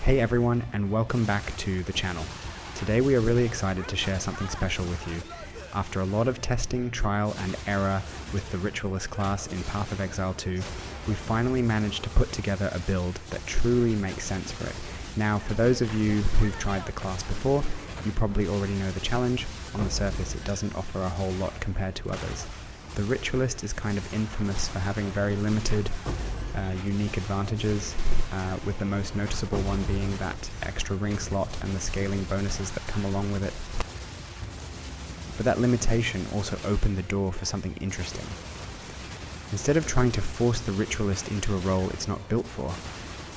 Hey everyone, and welcome back to the channel. Today we are really excited to share something special with you. After a lot of testing, trial and error with the Ritualist class in Path of Exile 2, we finally managed to put together a build that truly makes sense for it. Now, for those of you who've tried the class before, you probably already know the challenge. On the surface, it doesn't offer a whole lot compared to others. The Ritualist is kind of infamous for having very limited unique advantages, with the most noticeable one being that extra ring slot and the scaling bonuses that come along with it. But that limitation also opened the door for something interesting. Instead of trying to force the Ritualist into a role it's not built for,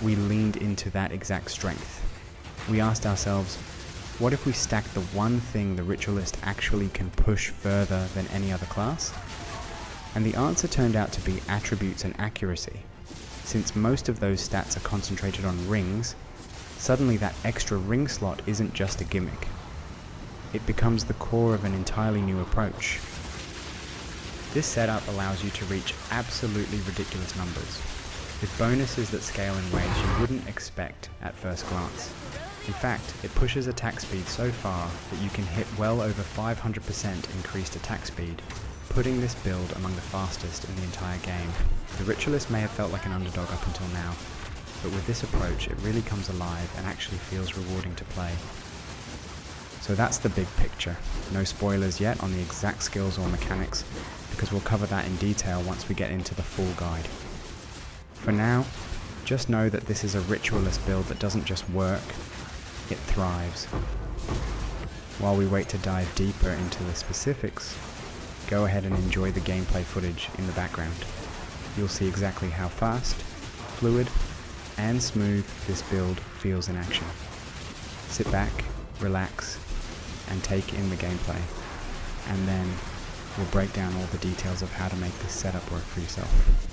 we leaned into that exact strength. We asked ourselves, what if we stack the one thing the Ritualist actually can push further than any other class? And the answer turned out to be attributes and accuracy. Since most of those stats are concentrated on rings, suddenly that extra ring slot isn't just a gimmick. It becomes the core of an entirely new approach. This setup allows you to reach absolutely ridiculous numbers, with bonuses that scale in ways you wouldn't expect at first glance. In fact, it pushes attack speed so far that you can hit well over 500% increased attack speed, putting this build among the fastest in the entire game. The Ritualist may have felt like an underdog up until now, but with this approach it really comes alive and actually feels rewarding to play. So that's the big picture. No spoilers yet on the exact skills or mechanics, because we'll cover that in detail once we get into the full guide. For now, just know that this is a Ritualist build that doesn't just work, it thrives. While we wait to dive deeper into the specifics, go ahead and enjoy the gameplay footage in the background. You'll see exactly how fast, fluid, and smooth this build feels in action. Sit back, relax, and take in the gameplay, and then we'll break down all the details of how to make this setup work for yourself.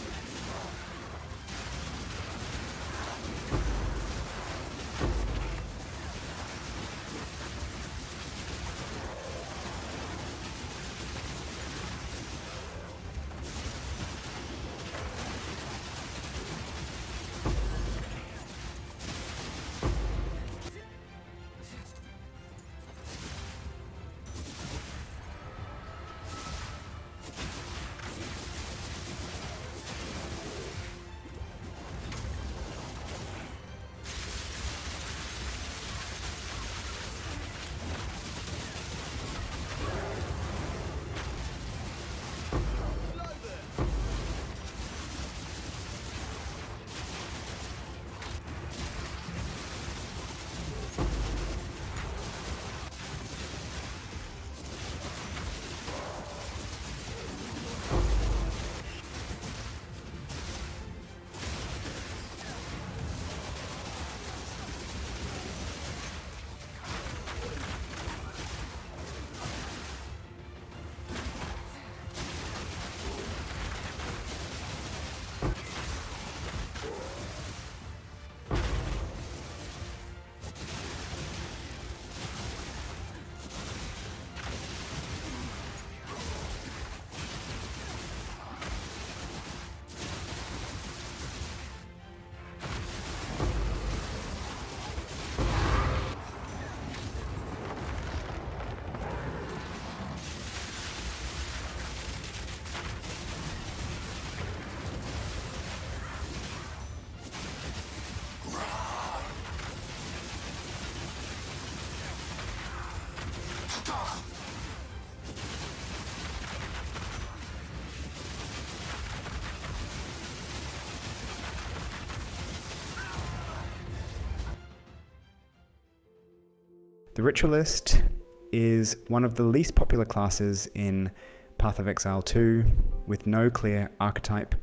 The Ritualist is one of the least popular classes in Path of Exile 2, with no clear archetype.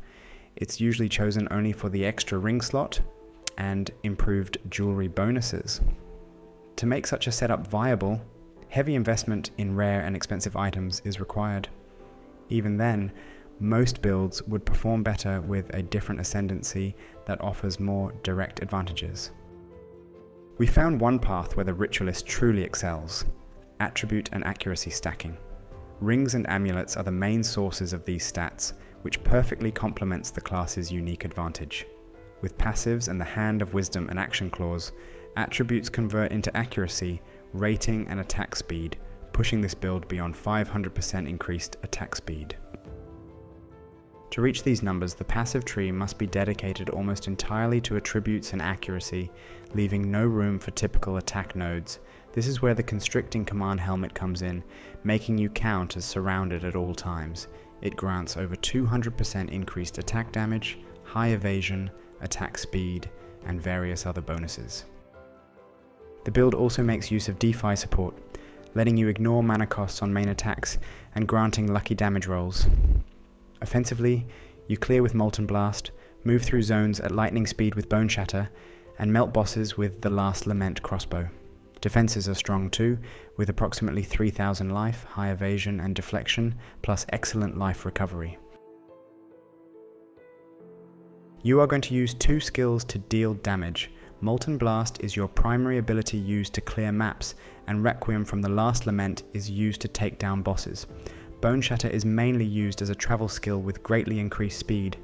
It's usually chosen only for the extra ring slot and improved jewelry bonuses. To make such a setup viable, heavy investment in rare and expensive items is required. Even then, most builds would perform better with a different ascendancy that offers more direct advantages. We found one path where the Ritualist truly excels: attribute and accuracy stacking. Rings and amulets are the main sources of these stats, which perfectly complements the class's unique advantage. with passives and the Hand of Wisdom and Action clause, attributes convert into accuracy, rating, and attack speed, pushing this build beyond 500% increased attack speed. To reach these numbers, the passive tree must be dedicated almost entirely to attributes and accuracy, leaving no room for typical attack nodes. This is where the constricting command helmet comes in, making you count as surrounded at all times. It grants over 200% increased attack damage, high evasion, attack speed, and various other bonuses. The build also makes use of DeFi support, letting you ignore mana costs on main attacks and granting lucky damage rolls. Offensively, you clear with Molten Blast, move through zones at lightning speed with Bone Shatter, and melt bosses with the Last Lament crossbow. Defenses are strong too, with approximately 3000 life, high evasion and deflection, plus excellent life recovery. You are going to use 2 skills to deal damage. Molten Blast is your primary ability used to clear maps, and Requiem from the Last Lament is used to take down bosses. Bone Shatter is mainly used as a travel skill with greatly increased speed.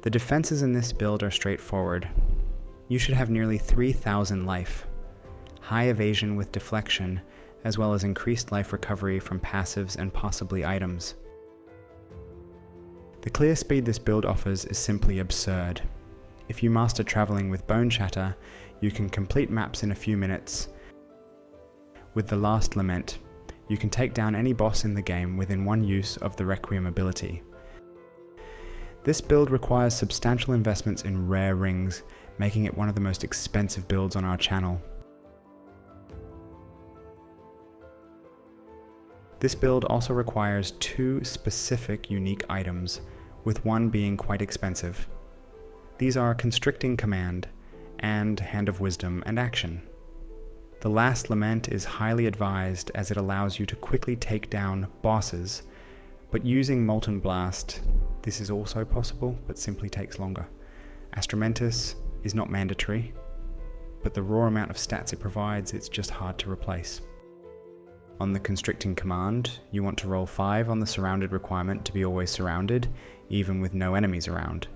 The defenses in this build are straightforward. You should have nearly 3000 life, high evasion with deflection, as well as increased life recovery from passives and possibly items. The clear speed this build offers is simply absurd. If you master traveling with Bone Shatter, you can complete maps in a few minutes. With the Last Lament, you can take down any boss in the game within one use of the Requiem ability. This build requires substantial investments in rare rings, making it one of the most expensive builds on our channel. This build also requires 2 specific unique items, with one being quite expensive. These are Constricting Command and Hand of Wisdom and Action. The Last Lament is highly advised as it allows you to quickly take down bosses, but using Molten Blast, this is also possible, but simply takes longer. Astromentis is not mandatory, but the raw amount of stats it provides, it's just hard to replace. On the Constricting Command, you want to roll 5 on the Surrounded requirement to be always surrounded, even with no enemies around.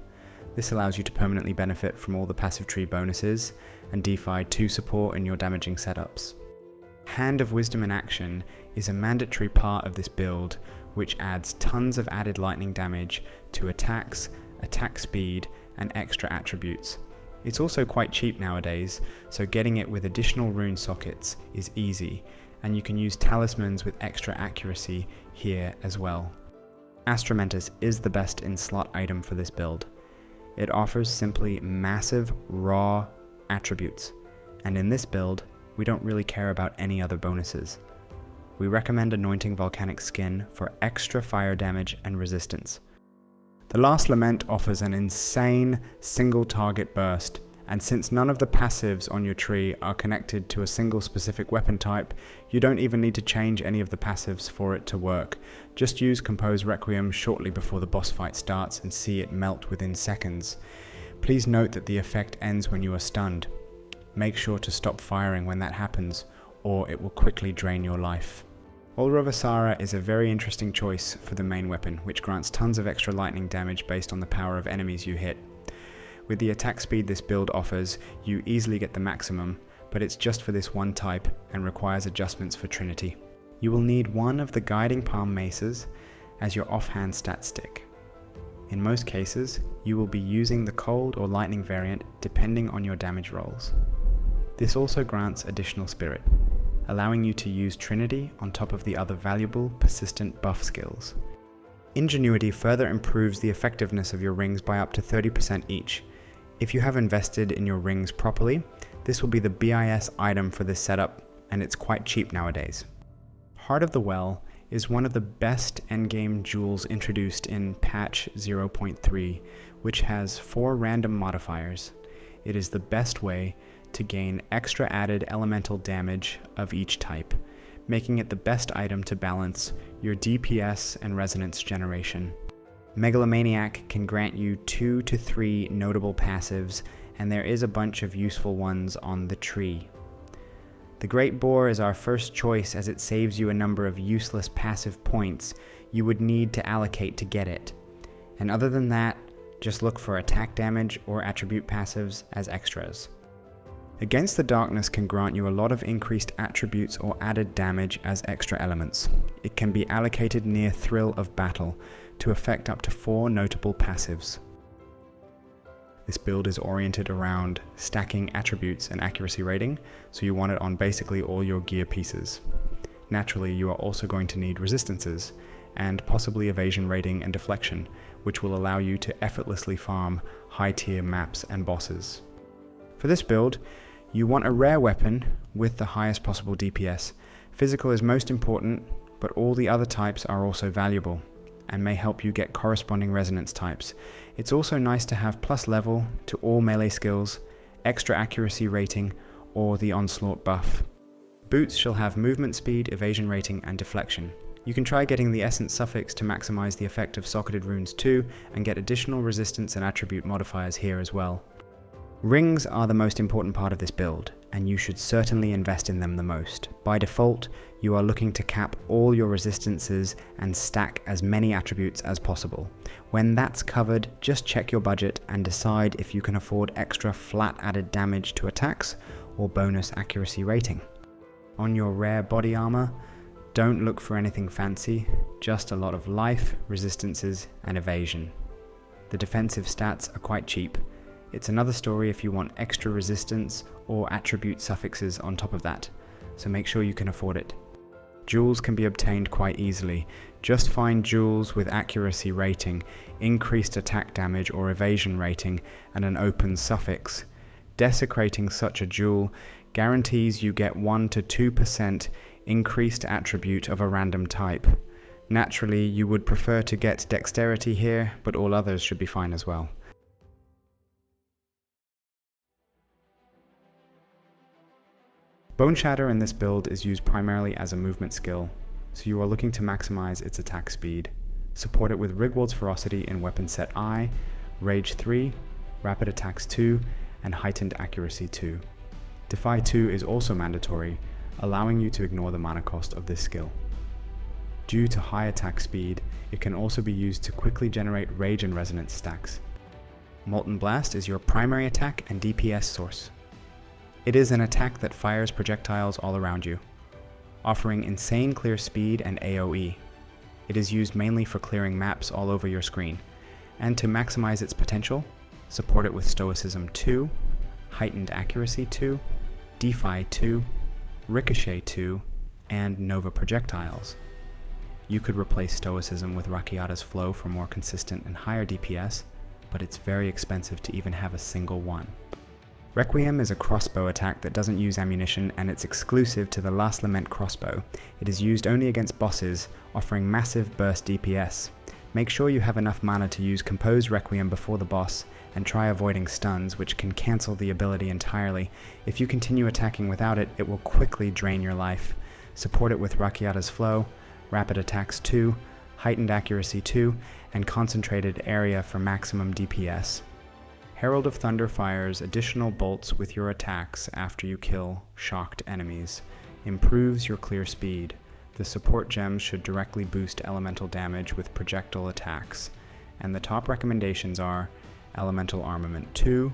This allows you to permanently benefit from all the passive tree bonuses and DeFi 2 support in your damaging setups. Hand of Wisdom in Action is a mandatory part of this build, which adds tons of added lightning damage to attacks, attack speed, and extra attributes. It's also quite cheap nowadays, so getting it with additional rune sockets is easy, and you can use talismans with extra accuracy here as well. Astromentis is the best in slot item for this build. It offers simply massive, raw attributes, and in this build, we don't really care about any other bonuses. We recommend anointing Volcanic Skin for extra fire damage and resistance. The Last Lament offers an insane single target burst, and since none of the passives on your tree are connected to a single specific weapon type, you don't even need to change any of the passives for it to work. Just use Compose Requiem shortly before the boss fight starts and see it melt within seconds. Please note that the effect ends when you are stunned. Make sure to stop firing when that happens, or it will quickly drain your life. Ulravasara is a very interesting choice for the main weapon, which grants tons of extra lightning damage based on the power of enemies you hit. With the attack speed this build offers, you easily get the maximum, but it's just for this one type and requires adjustments for Trinity. You will need one of the Guiding Palm Maces as your offhand stat stick. In most cases, you will be using the Cold or Lightning variant depending on your damage rolls. This also grants additional spirit, allowing you to use Trinity on top of the other valuable, persistent buff skills. Ingenuity further improves the effectiveness of your rings by up to 30% each. If you have invested in your rings properly, this will be the BIS item for this setup, and it's quite cheap nowadays. Heart of the Well is one of the best endgame jewels introduced in patch 0.3, which has 4 random modifiers. It is the best way to gain extra added elemental damage of each type, making it the best item to balance your DPS and resonance generation. Megalomaniac can grant you 2 to 3 notable passives, and there is a bunch of useful ones on the tree. The Great Boar is our first choice as it saves you a number of useless passive points you would need to allocate to get it. And other than that, Just look for attack damage or attribute passives as extras. Against the Darkness can grant you a lot of increased attributes or added damage as extra elements. It can be allocated near Thrill of Battle to affect up to 4 notable passives. This build is oriented around stacking attributes and accuracy rating, so you want it on basically all your gear pieces. Naturally, you are also going to need resistances, and possibly evasion rating and deflection, which will allow you to effortlessly farm high-tier maps and bosses. For this build, you want a rare weapon with the highest possible DPS. Physical is most important, but all the other types are also valuable and may help you get corresponding resonance types. It's also nice to have plus level to all melee skills, extra accuracy rating, or the onslaught buff. Boots shall have movement speed, evasion rating, and deflection. You can try getting the essence suffix to maximize the effect of socketed runes too, and get additional resistance and attribute modifiers here as well. Rings are the most important part of this build, and you should certainly invest in them the most. By default, you are looking to cap all your resistances and stack as many attributes as possible. When that's covered, just check your budget and decide if you can afford extra flat added damage to attacks or bonus accuracy rating. On your rare body armor, don't look for anything fancy, just a lot of life, resistances, and evasion. The defensive stats are quite cheap. It's another story if you want extra resistance or attribute suffixes on top of that, so make sure you can afford it. Jewels can be obtained quite easily. Just find jewels with accuracy rating, increased attack damage or evasion rating, and an open suffix. Desecrating such a jewel guarantees you get 1 to 2% increased attribute of a random type. Naturally, you would prefer to get dexterity here, but all others should be fine as well. Bone Shatter in this build is used primarily as a movement skill, so you are looking to maximize its attack speed. Support it with Rigwald's Ferocity in Weapon Set I, Rage 3, Rapid Attacks 2, and Heightened Accuracy 2. Defy 2 is also mandatory, allowing you to ignore the mana cost of this skill. Due to high attack speed, it can also be used to quickly generate Rage and Resonance stacks. Molten Blast is your primary attack and DPS source. It is an attack that fires projectiles all around you, offering insane clear speed and AoE. It is used mainly for clearing maps all over your screen, and to maximize its potential, support it with Stoicism 2, Heightened Accuracy 2, Defy 2, Ricochet 2, and Nova Projectiles. You could replace Stoicism with Rakiata's Flow for more consistent and higher DPS, but it's very expensive to even have a single one. Requiem is a crossbow attack that doesn't use ammunition, and it's exclusive to the Last Lament crossbow. It is used only against bosses, offering massive burst DPS. Make sure you have enough mana to use Compose Requiem before the boss, and try avoiding stuns, which can cancel the ability entirely. If you continue attacking without it, it will quickly drain your life. Support it with Rakiata's Flow, Rapid Attacks 2, Heightened Accuracy 2, and Concentrated Area for maximum DPS. Herald of Thunder fires additional bolts with your attacks after you kill shocked enemies. Improves your clear speed. The support gems should directly boost elemental damage with projectile attacks. And the top recommendations are Elemental Armament 2,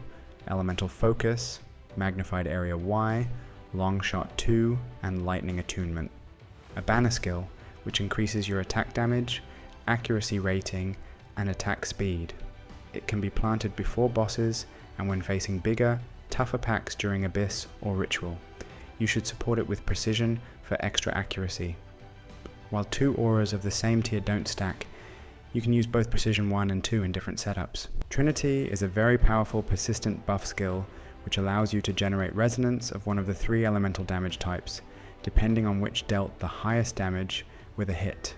Elemental Focus, Magnified Area Y, Longshot 2, and Lightning Attunement. A banner skill, which increases your attack damage, accuracy rating, and attack speed. It can be planted before bosses and when facing bigger, tougher packs during Abyss or Ritual. You should support it with Precision for extra accuracy. While 2 auras of the same tier don't stack, you can use both Precision 1 and 2 in different setups. Trinity is a very powerful persistent buff skill which allows you to generate resonance of one of the 3 elemental damage types, depending on which dealt the highest damage with a hit.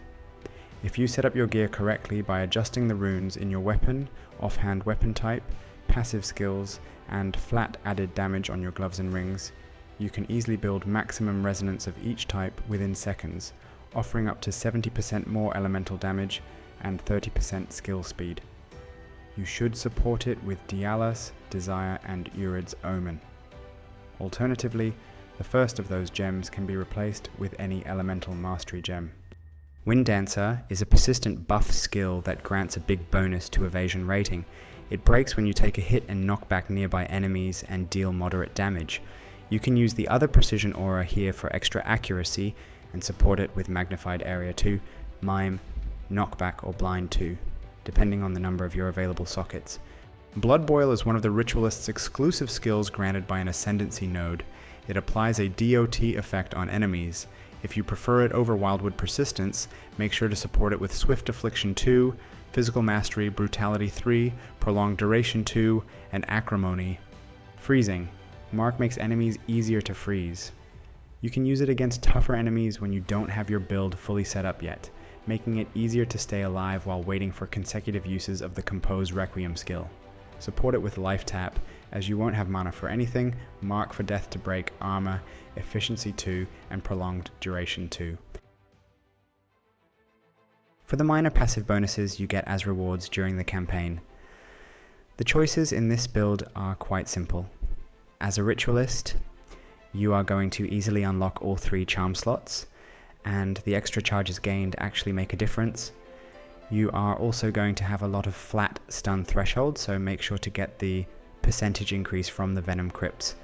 If you set up your gear correctly by adjusting the runes in your weapon, offhand weapon type, passive skills, and flat added damage on your gloves and rings, you can easily build maximum resonance of each type within seconds, offering up to 70% more elemental damage and 30% skill speed. You should support it with Dialas, Desire, and Urid's Omen. Alternatively, the first of those gems can be replaced with any elemental mastery gem. Wind Dancer is a persistent buff skill that grants a big bonus to evasion rating. It breaks when you take a hit and knock back nearby enemies and deal moderate damage. You can use the other precision aura here for extra accuracy and support it with magnified area 2, mime, knockback or blind 2, depending on the number of your available sockets. Blood Boil is one of the Ritualist's exclusive skills granted by an Ascendancy node. It applies a DOT effect on enemies. If you prefer it over Wildwood Persistence, make sure to support it with Swift Affliction 2, Physical Mastery, Brutality 3, Prolonged Duration 2, and Acrimony. Freezing. Mark makes enemies easier to freeze. You can use it against tougher enemies when you don't have your build fully set up yet, making it easier to stay alive while waiting for consecutive uses of the Compose Requiem skill. Support it with Life Tap, as you won't have mana for anything, Mark for Death to Break, Armor, Efficiency 2, and Prolonged Duration 2. For the minor passive bonuses you get as rewards during the campaign. The choices in this build are quite simple. As a Ritualist, you are going to easily unlock all 3 charm slots, and the extra charges gained actually make a difference. You are also going to have a lot of flat stun thresholds, so make sure to get the percentage increase from the Venom Crypts.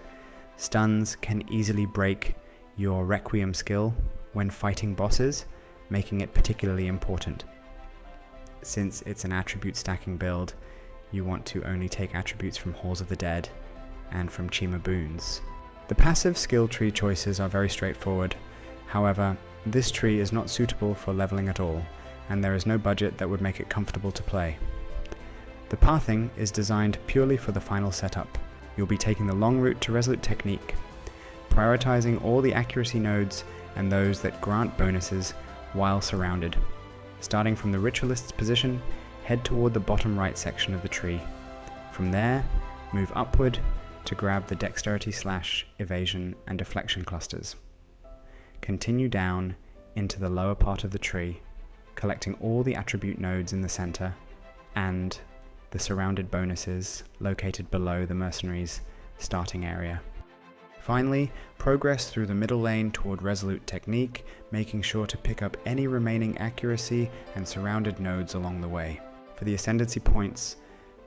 Stuns can easily break your Requiem skill when fighting bosses, making it particularly important. Since it's an attribute stacking build, you want to only take attributes from Halls of the Dead and from Chima boons. The passive skill tree choices are very straightforward. However, this tree is not suitable for leveling at all, and there is no budget that would make it comfortable to play. The pathing is designed purely for the final setup. You'll be taking the long route to Resolute Technique, prioritizing all the accuracy nodes and those that grant bonuses while surrounded. Starting from the Ritualist's position, head toward the bottom right section of the tree. From there, move upward to grab the Dexterity / Evasion and Deflection clusters. Continue down into the lower part of the tree, collecting all the attribute nodes in the center and the surrounded bonuses located below the mercenaries' starting area. Finally, progress through the middle lane toward Resolute Technique, making sure to pick up any remaining accuracy and surrounded nodes along the way. For the Ascendancy points,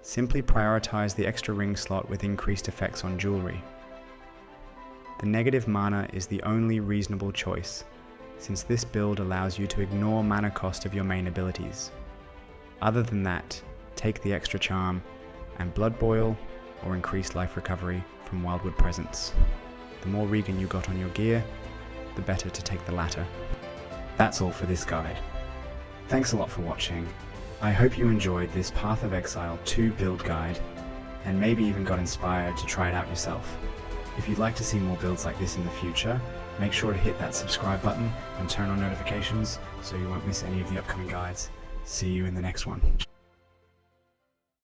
simply prioritize the extra ring slot with increased effects on jewelry. The negative mana is the only reasonable choice, since this build allows you to ignore mana cost of your main abilities. Other than that, take the extra charm and Blood Boil or increased life recovery from Wildwood Presence. The more Regan you got on your gear, the better to take the latter. That's all for this guide. Thanks a lot for watching. I hope you enjoyed this Path of Exile 2 build guide, and maybe even got inspired to try it out yourself. If you'd like to see more builds like this in the future, make sure to hit that subscribe button and turn on notifications so you won't miss any of the upcoming guides. See you in the next one.